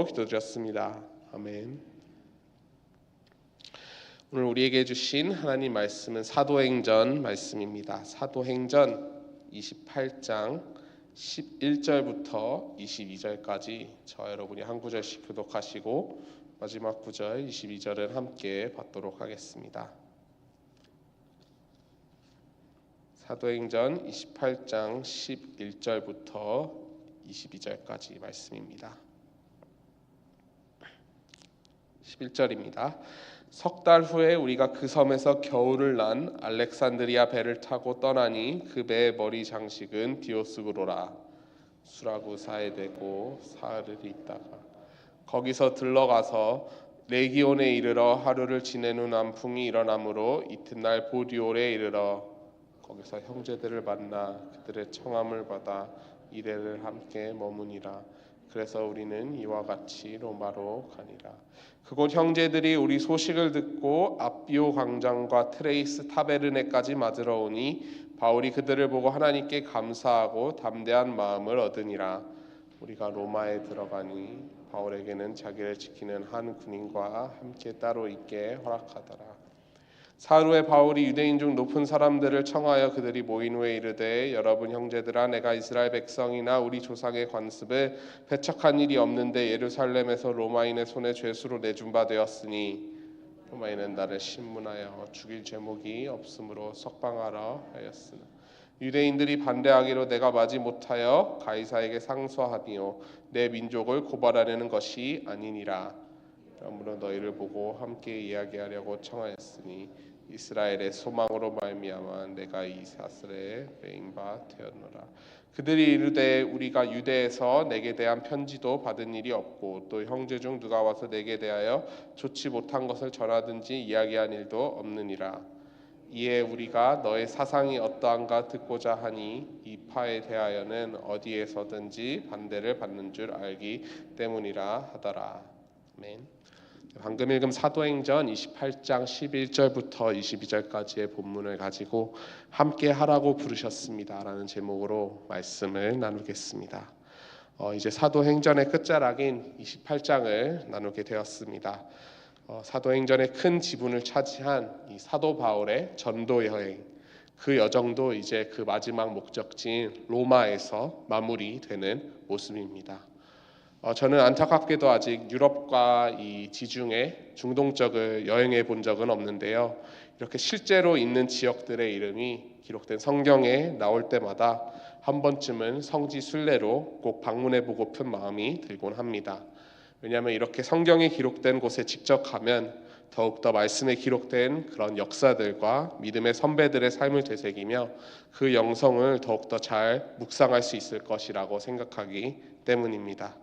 기도드렸습니다. 아멘. 오늘 우리에게 주신 하나님 말씀은 사도행전 말씀입니다. 사도행전 28장 11절부터 22절까지 저와 여러분이 한 구절씩 교독하시고 마지막 구절 22절은 함께 받도록 하겠습니다. 사도행전 28장 11절부터 22절까지 말씀입니다. 11절입니다. 석 달 후에 우리가 그 섬에서 겨울을 난 알렉산드리아 배를 타고 떠나니 그 배의 머리 장식은 디오스구로라. 수라구사에 대고 사흘을 있다가 거기서 들러가서 레기온에 이르러 하루를 지낸 후 남풍이 일어나므로 이튿날 보디올에 이르러 거기서 형제들을 만나 그들의 청함을 받아 이레를 함께 머무니라. 그래서 우리는 이와 같이 로마로 가니라. 그곳 형제들이 우리 소식을 듣고 앞비오 광장과 트레이스 타베르네까지 맞으러 오니 바울이 그들을 보고 하나님께 감사하고 담대한 마음을 얻으니라. 우리가 로마에 들어가니 바울에게는 자기를 지키는 한 군인과 함께 따로 있게 허락하더라. 사흘 후에 바울이 유대인 중 높은 사람들을 청하여 그들이 모인 후에 이르되 여러분 형제들아, 내가 이스라엘 백성이나 우리 조상의 관습을 배척한 일이 없는데 예루살렘에서 로마인의 손에 죄수로 내준 바 되었으니 로마인은 나를 신문하여 죽일 죄목이 없으므로 석방하라 하였으나 유대인들이 반대하기로 내가 마지 못하여 가이사에게 상소하니요 내 민족을 고발하려는 것이 아니니라. 그러므로 너희를 보고 함께 이야기하려고 청하였으니 이스라엘의 소망으로 말미암아 내가 이 사슬에 매인 바 되었노라. 그들이 이르되 우리가 유대에서 내게 대한 편지도 받은 일이 없고 또 형제 중 누가 와서 내게 대하여 좋지 못한 것을 전하든지 이야기한 일도 없느니라. 이에 우리가 너의 사상이 어떠한가 듣고자 하니 이 파에 대하여는 어디에서든지 반대를 받는 줄 알기 때문이라 하더라. 아멘. 방금 읽은 사도행전 28장 11절부터 22절까지의 본문을 가지고 함께 하라고 부르셨습니다 라는 제목으로 말씀을 나누겠습니다. 이제 사도행전의 끝자락인 28장을 나누게 되었습니다. 사도행전의 큰 지분을 차지한 이 사도 바울의 전도 여행, 그 여정도 이제 그 마지막 목적지인 로마에서 마무리되는 모습입니다. 저는 안타깝게도 아직 유럽과 이 지중해 중동 쪽을 여행해 본 적은 없는데요. 이렇게 실제로 있는 지역들의 이름이 기록된 성경에 나올 때마다 한 번쯤은 성지 순례로 꼭 방문해 보고픈 마음이 들곤 합니다. 왜냐하면 이렇게 성경에 기록된 곳에 직접 가면 더욱더 말씀에 기록된 그런 역사들과 믿음의 선배들의 삶을 되새기며 그 영성을 더욱더 잘 묵상할 수 있을 것이라고 생각하기 때문입니다.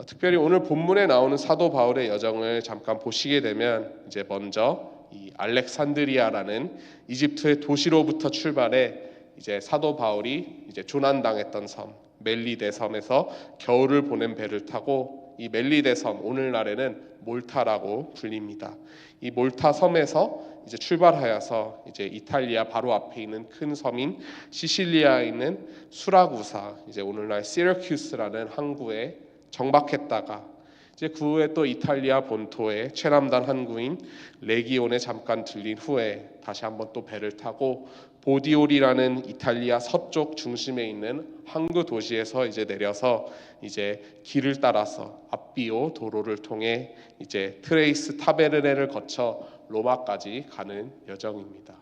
특별히 오늘 본문에 나오는 사도 바울의 여정을 잠깐 보시게 되면 이제 먼저 이 알렉산드리아라는 이집트의 도시로부터 출발해 이제 사도 바울이 이제 조난당했던 섬 멜리데 섬에서 겨울을 보낸 배를 타고 이 멜리데 섬, 오늘날에는 몰타라고 불립니다. 이 몰타 섬에서 이제 출발하여서 이제 이탈리아 바로 앞에 있는 큰 섬인 시실리아에 있는 수라구사, 이제 오늘날 시러큐스라는 항구에 정박했다가 이제 그 후에 또 이탈리아 본토의 최남단 항구인 레기온에 잠깐 들린 후에 다시 한번 또 배를 타고 보디올이라는 이탈리아 서쪽 중심에 있는 항구 도시에서 이제 내려서 이제 길을 따라서 앞비오 도로를 통해 이제 트레이스 타베르네를 거쳐 로마까지 가는 여정입니다.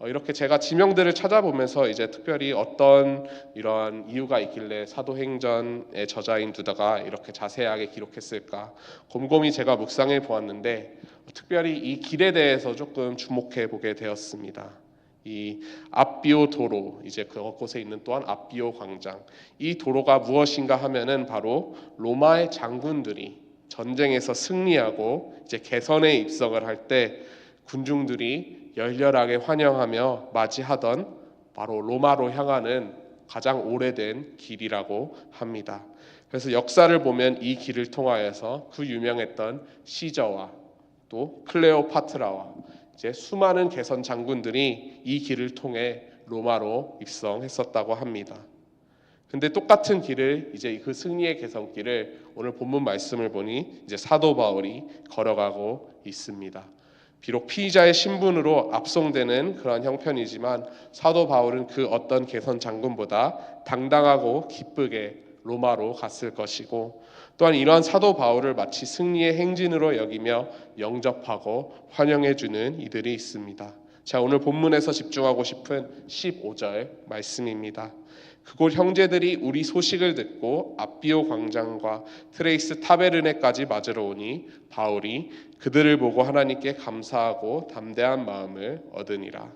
이렇게 제가 지명들을 찾아보면서 이제 특별히 어떤 이러한 이유가 있길래 사도행전의 저자인 누다가 이렇게 자세하게 기록했을까 곰곰이 제가 묵상해 보았는데 특별히 이 길에 대해서 조금 주목해 보게 되었습니다. 이 앞비오 도로, 이제 그곳에 있는 또한 앞비오 광장, 이 도로가 무엇인가 하면은 바로 로마의 장군들이 전쟁에서 승리하고 이제 개선에 입성을 할 때 군중들이 열렬하게 환영하며 맞이하던 바로 로마로 향하는 가장 오래된 길이라고 합니다. 그래서 역사를 보면 이 길을 통하여서 그 유명했던 시저와 또 클레오파트라와 이제 수많은 개선 장군들이 이 길을 통해 로마로 입성했었다고 합니다. 근데 똑같은 길을 이제 그 승리의 개선길을 오늘 본문 말씀을 보니 이제 사도 바울이 걸어가고 있습니다. 비록 피의자의 신분으로 압송되는 그런 형편이지만 사도 바울은 그 어떤 개선 장군보다 당당하고 기쁘게 로마로 갔을 것이고, 또한 이러한 사도 바울을 마치 승리의 행진으로 여기며 영접하고 환영해주는 이들이 있습니다. 자, 오늘 본문에서 집중하고 싶은 15절 말씀입니다. 그곳 형제들이 우리 소식을 듣고 앞비오 광장과 트레이스 타베르네까지 맞으러 오니 바울이 그들을 보고 하나님께 감사하고 담대한 마음을 얻으니라.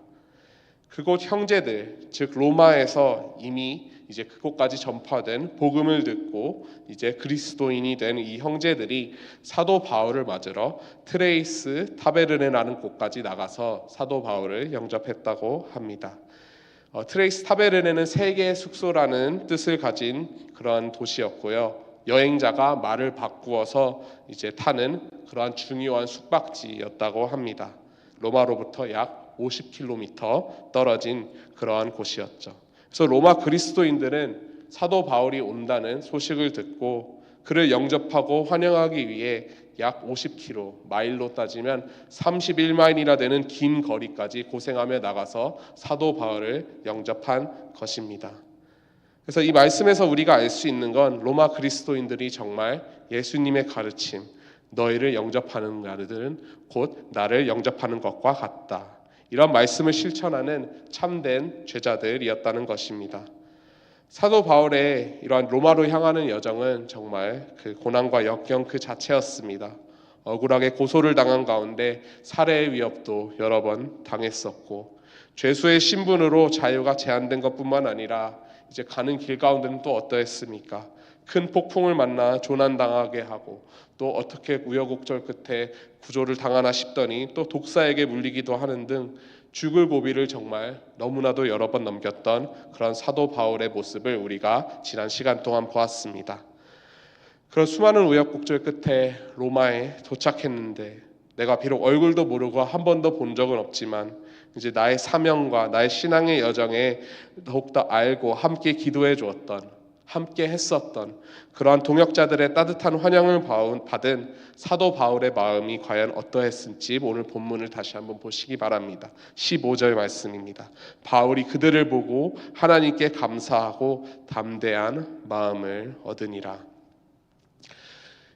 그곳 형제들, 즉 로마에서 이미 이제 그곳까지 전파된 복음을 듣고 이제 그리스도인이 된 이 형제들이 사도 바울을 맞으러 트레이스 타베르네라는 곳까지 나가서 사도 바울을 영접했다고 합니다. 트레이스 타베르네는 세계의 숙소라는 뜻을 가진 그러한 도시였고요. 여행자가 말을 바꾸어서 이제 타는 그러한 중요한 숙박지였다고 합니다. 로마로부터 약 50km 떨어진 그러한 곳이었죠. 그래서 로마 그리스도인들은 사도 바울이 온다는 소식을 듣고 그를 영접하고 환영하기 위해 약 50km, 마일로 따지면 31마일이나 되는 긴 거리까지 고생하며 나가서 사도 바울을 영접한 것입니다. 그래서 이 말씀에서 우리가 알 수 있는 건 로마 그리스도인들이 정말 예수님의 가르침, 너희를 영접하는 자들은 곧 나를 영접하는 것과 같다, 이런 말씀을 실천하는 참된 제자들이었다는 것입니다. 사도 바울의 이러한 로마로 향하는 여정은 정말 그 고난과 역경 그 자체였습니다. 억울하게 고소를 당한 가운데 살해의 위협도 여러 번 당했었고, 죄수의 신분으로 자유가 제한된 것뿐만 아니라 이제 가는 길 가운데는 또 어떠했습니까? 큰 폭풍을 만나 조난당하게 하고, 또 어떻게 우여곡절 끝에 구조를 당하나 싶더니 또 독사에게 물리기도 하는 등 죽을 고비를 정말 너무나도 여러 번 넘겼던 그런 사도 바울의 모습을 우리가 지난 시간 동안 보았습니다. 그런 수많은 우여곡절 끝에 로마에 도착했는데, 내가 비록 얼굴도 모르고 한 번도 본 적은 없지만 이제 나의 사명과 나의 신앙의 여정에 더욱더 알고 함께 기도해 주었던, 함께 했었던 그러한 동역자들의 따뜻한 환영을 받은 사도 바울의 마음이 과연 어떠했을지 오늘 본문을 다시 한번 보시기 바랍니다. 15절 말씀입니다. 바울이 그들을 보고 하나님께 감사하고 담대한 마음을 얻으니라.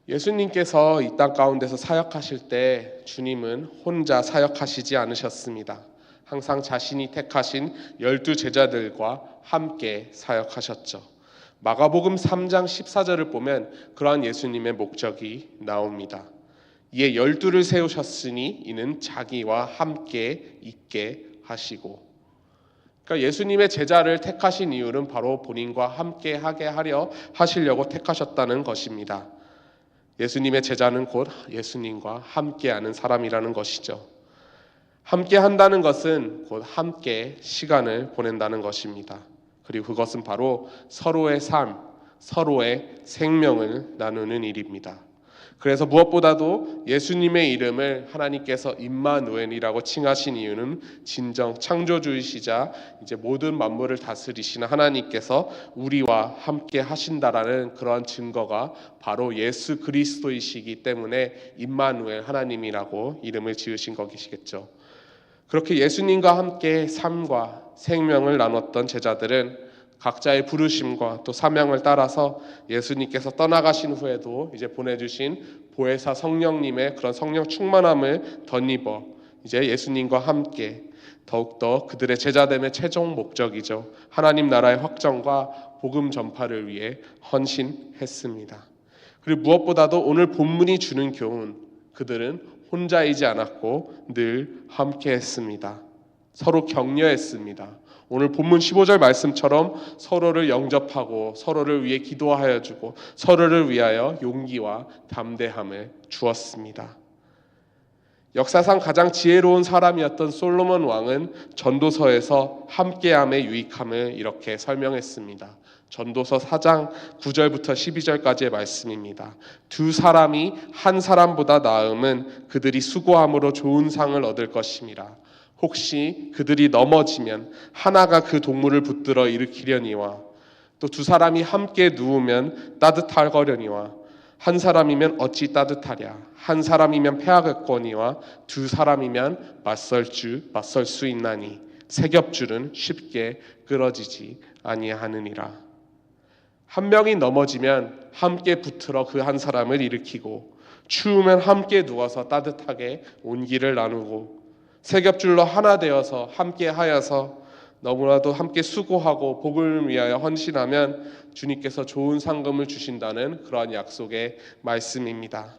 예수님께서 이 땅 가운데서 사역하실 때 주님은 혼자 사역하시지 않으셨습니다. 항상 자신이 택하신 12 제자들과 함께 사역하셨죠. 마가복음 3장 14절을 보면 그러한 예수님의 목적이 나옵니다. 이에 12를 세우셨으니 이는 자기와 함께 있게 하시고. 그러니까 예수님의 제자를 택하신 이유는 바로 본인과 함께 하게 하려 하시려고 택하셨다는 것입니다. 예수님의 제자는 곧 예수님과 함께하는 사람이라는 것이죠. 함께 한다는 것은 곧 함께 시간을 보낸다는 것입니다. 그리고 그것은 바로 서로의 삶, 서로의 생명을 나누는 일입니다. 그래서 무엇보다도 예수님의 이름을 하나님께서 임마누엘이라고 칭하신 이유는 진정 창조주이시자 이제 모든 만물을 다스리시는 하나님께서 우리와 함께 하신다라는 그러한 증거가 바로 예수 그리스도이시기 때문에 임마누엘, 하나님이라고 이름을 지으신 것이겠죠. 그렇게 예수님과 함께 삶과 생명을 나눴던 제자들은 각자의 부르심과 또 사명을 따라서 예수님께서 떠나가신 후에도 이제 보내주신 보혜사 성령님의 그런 성령 충만함을 덧입어 이제 예수님과 함께 더욱더 그들의 제자됨의 최종 목적이죠. 하나님 나라의 확정과 복음 전파를 위해 헌신했습니다. 그리고 무엇보다도 오늘 본문이 주는 교훈, 그들은 혼자이지 않았고 늘 함께 했습니다. 서로 격려했습니다. 오늘 본문 15절 말씀처럼 서로를 영접하고 서로를 위해 기도하여 주고 서로를 위하여 용기와 담대함을 주었습니다. 역사상 가장 지혜로운 사람이었던 솔로몬 왕은 전도서에서 함께함의 유익함을 이렇게 설명했습니다. 전도서 4장 9절부터 12절까지의 말씀입니다. 두 사람이 한 사람보다 나음은 그들이 수고함으로 좋은 상을 얻을 것임이라. 혹시 그들이 넘어지면 하나가 그 동물을 붙들어 일으키려니와 또 두 사람이 함께 누우면 따뜻하거려니와 한 사람이면 어찌 따뜻하랴. 한 사람이면 패하겠거니와 두 사람이면 맞설 수 있나니 세 겹줄은 쉽게 끊어지지 아니하느니라. 한 명이 넘어지면 함께 붙들어 그 한 사람을 일으키고 추우면 함께 누워서 따뜻하게 온기를 나누고 세 겹줄로 하나 되어서 함께 하여서 너무나도 함께 수고하고 복을 위하여 헌신하면 주님께서 좋은 상금을 주신다는 그러한 약속의 말씀입니다.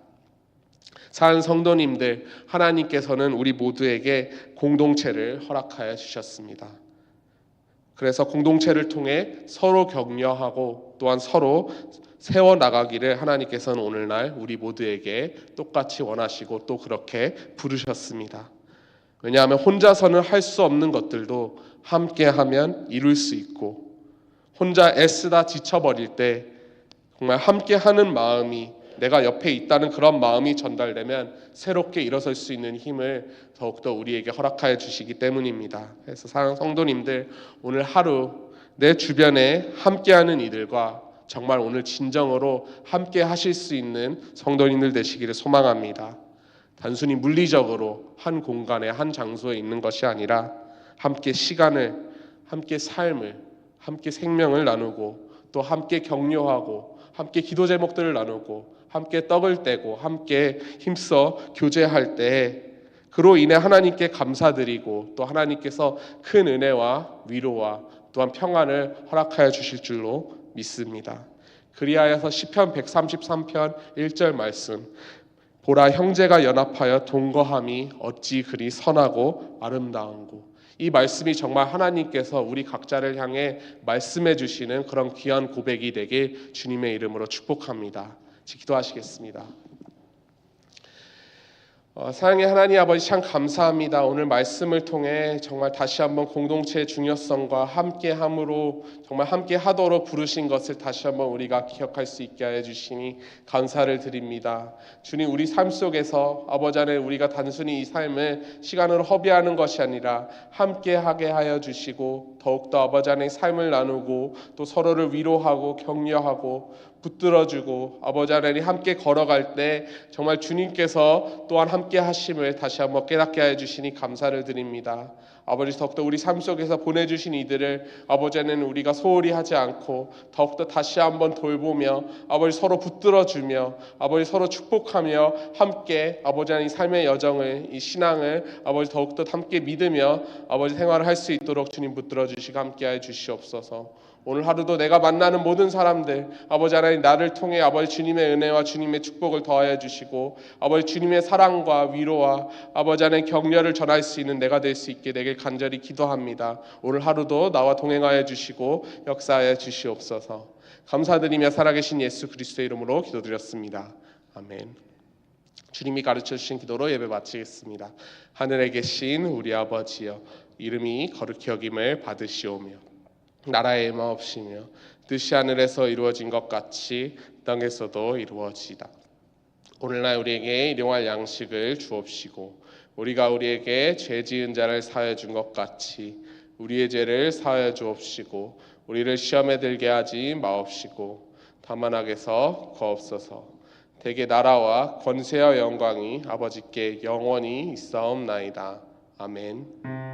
사랑하는 성도님들, 하나님께서는 우리 모두에게 공동체를 허락하여 주셨습니다. 그래서 공동체를 통해 서로 격려하고 또한 서로 세워나가기를 하나님께서는 오늘날 우리 모두에게 똑같이 원하시고 또 그렇게 부르셨습니다. 왜냐하면 혼자서는 할 수 없는 것들도 함께하면 이룰 수 있고 혼자 애쓰다 지쳐버릴 때 정말 함께하는 마음이 내가 옆에 있다는 그런 마음이 전달되면 새롭게 일어설 수 있는 힘을 더욱더 우리에게 허락하여 주시기 때문입니다. 그래서 사랑하는 성도님들, 오늘 하루 내 주변에 함께하는 이들과 정말 오늘 진정으로 함께 하실 수 있는 성도님들 되시기를 소망합니다. 단순히 물리적으로 한 공간에 한 장소에 있는 것이 아니라 함께 시간을, 함께 삶을, 함께 생명을 나누고 또 함께 격려하고 함께 기도 제목들을 나누고 함께 떡을 떼고 함께 힘써 교제할 때 그로 인해 하나님께 감사드리고 또 하나님께서 큰 은혜와 위로와 또한 평안을 허락하여 주실 줄로 믿습니다. 그리하여서 시편 133편 1절 말씀, 보라 형제가 연합하여 동거함이 어찌 그리 선하고 아름다운고. 이 말씀이 정말 하나님께서 우리 각자를 향해 말씀해 주시는 그런 귀한 고백이 되길 주님의 이름으로 축복합니다. 기도하시겠습니다. 사랑의 하나님 아버지, 참 감사합니다. 오늘 말씀을 통해 정말 다시 한번 공동체의 중요성과 함께함으로 정말 함께하도록 부르신 것을 다시 한번 우리가 기억할 수 있게 하여 주시니 감사를 드립니다. 주님, 우리 삶 속에서 아버지 안에 우리가 단순히 이 삶을 시간으로 허비하는 것이 아니라 함께하게 하여 주시고 더욱더 아버지 안에 삶을 나누고 또 서로를 위로하고 격려하고 붙들어주고 아버지 하나님 함께 걸어갈 때 정말 주님께서 또한 함께 하심을 다시 한번 깨닫게 하여 주시니 감사를 드립니다. 아버지, 더욱더 우리 삶 속에서 보내주신 이들을 아버지 안에는 우리가 소홀히 하지 않고 더욱더 다시 한번 돌보며 아버지 서로 붙들어주며 아버지 서로 축복하며 함께 아버지 하나님 삶의 여정을, 이 신앙을 아버지 더욱더 함께 믿으며 아버지 생활을 할 수 있도록 주님 붙들어주시고 함께하여 주시옵소서. 오늘 하루도 내가 만나는 모든 사람들 아버지 하나님 나를 통해 아버지 주님의 은혜와 주님의 축복을 더하여 주시고 아버지 주님의 사랑과 위로와 아버지 하나님 격려를 전할 수 있는 내가 될 수 있게 되길 간절히 기도합니다. 오늘 하루도 나와 동행하여 주시고 역사하여 주시옵소서. 감사드리며 살아계신 예수 그리스도의 이름으로 기도드렸습니다. 아멘. 주님이 가르쳐 주신 기도로 예배 마치겠습니다. 하늘에 계신 우리 아버지여, 이름이 거룩히 여김을 받으시오며 나라의 마옵시며 뜻이 하늘에서 이루어진 것 같이 땅에서도 이루어지다. 오늘날 우리에게 일용할 양식을 주옵시고 우리가 우리에게 죄 지은 자를 사하여 준 것 같이 우리의 죄를 사하여 주옵시고 우리를 시험에 들게 하지 마옵시고 다만 악에서 구하옵소서. 대개 나라와 권세와 영광이 아버지께 영원히 있사옵나이다. 아멘.